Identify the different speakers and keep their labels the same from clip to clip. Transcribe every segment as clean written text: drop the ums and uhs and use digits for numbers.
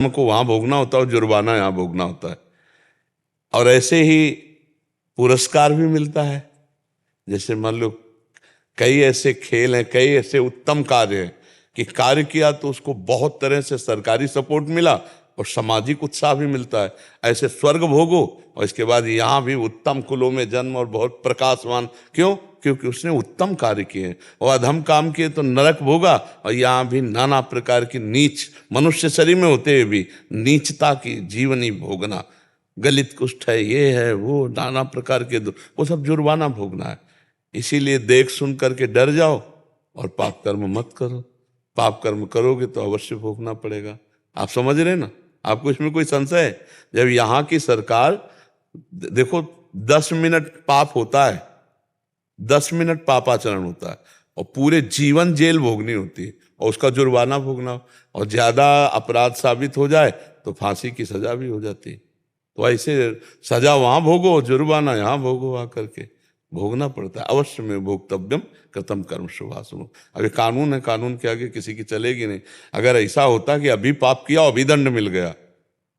Speaker 1: को वहां भोगना होता है और जुर्माना यहाँ भोगना होता है। और ऐसे ही पुरस्कार भी मिलता है। जैसे मान लो कई ऐसे खेल हैं, कई ऐसे उत्तम कार्य हैं कि कार्य किया तो उसको बहुत तरह से सरकारी सपोर्ट मिला और सामाजिक उत्साह भी मिलता है। ऐसे स्वर्ग भोगो और इसके बाद यहाँ भी उत्तम कुलों में जन्म और बहुत प्रकाशवान। क्यों? क्योंकि उसने उत्तम कार्य किए और अधम काम किए तो नरक भोगा। और यहाँ भी नाना प्रकार की नीच मनुष्य शरीर में होते हुए भी नीचता की जीवनी भोगना, गलित कुष्ठ है, ये है, वो नाना प्रकार के वो सब जुर्माना भोगना है। इसीलिए देख सुन करके डर जाओ और पाप कर्म मत करो। पाप कर्म करोगे तो अवश्य भोगना पड़ेगा। आप समझ रहे ना? आपको इसमें कोई संशय है? जब यहाँ की सरकार देखो 10 मिनट पाप होता है, 10 मिनट पापाचरण होता है और पूरे जीवन जेल भोगनी होती है और उसका जुर्माना भोगना, और ज्यादा अपराध साबित हो जाए तो फांसी की सजा भी हो जाती है। तो ऐसे सजा वहां भोगो, जुर्माना यहाँ भोगो, आकर के भोगना पड़ता है। अवश्य में भोक्तव्यम कृतम कर्म शुभाशुभ। अभी कानून है, कानून के आगे किसी की चलेगी नहीं। अगर ऐसा होता कि अभी पाप किया अभी दंड मिल गया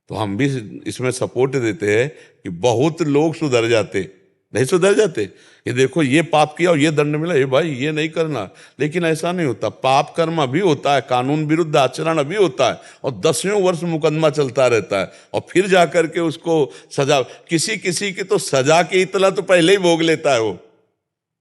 Speaker 1: तो हम भी इसमें सपोर्ट देते हैं कि बहुत लोग सुधर जाते। नहीं सुधर जाते कि देखो ये पाप किया और ये दंड मिला, ये भाई ये नहीं करना। लेकिन ऐसा नहीं होता। पाप कर्म अभी होता है, कानून विरुद्ध आचरण अभी होता है और 10वें वर्ष मुकदमा चलता रहता है और फिर जाकर के उसको सजा, किसी किसी की तो सजा की इतला तो पहले ही भोग लेता है, वो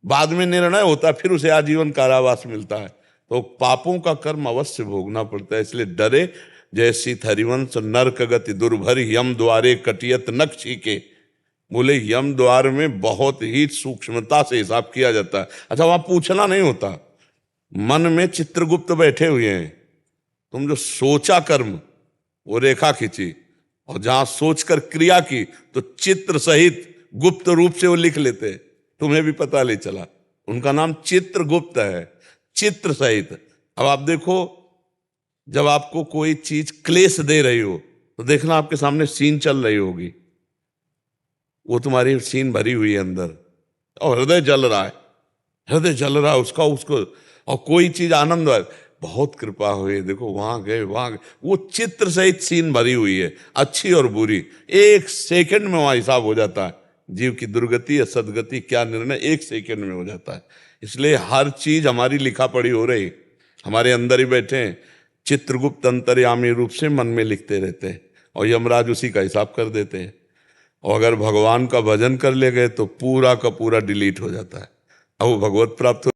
Speaker 1: बाद में निर्णय होता है, फिर उसे आजीवन कारावास मिलता है। तो पापों का कर्म अवश्य भोगना पड़ता है। इसलिए डरे जैसी हरिवंश नरक गति दुर्भर यम द्वारे कटियत नख छीके। बोले यम द्वार में बहुत ही सूक्ष्मता से हिसाब किया जाता है। अच्छा, वहां पूछना नहीं होता, मन में चित्रगुप्त बैठे हुए हैं। तुम जो सोचा कर्म वो रेखा खींची और जहां सोचकर क्रिया की तो चित्र सहित गुप्त रूप से वो लिख लेते। तुम्हें भी पता नहीं चला। उनका नाम चित्रगुप्त है, चित्र सहित। अब आप देखो, जब आपको कोई चीज क्लेश दे रही हो तो देखना आपके सामने सीन चल रही होगी, वो तुम्हारी सीन भरी हुई है अंदर और हृदय जल रहा है, हृदय जल रहा है उसका उसको। और कोई चीज आनंद है, बहुत कृपा हुई, देखो वहां गए वहां गए, वो चित्र सहित सीन भरी हुई है, अच्छी और बुरी। 1 सेकंड में वहां हिसाब हो जाता है। जीव की दुर्गति या सदगति क्या निर्णय 1 सेकंड में हो जाता है। इसलिए हर चीज हमारी लिखा पढ़ी हो रही, हमारे अंदर ही बैठे हैं। चित्रगुप्त अंतर्यामी रूप से मन में लिखते रहते हैं और यमराज उसी का हिसाब कर देते हैं। और अगर भगवान का भजन कर ले गए तो पूरा का पूरा डिलीट हो जाता है। अब वो भगवत प्राप्त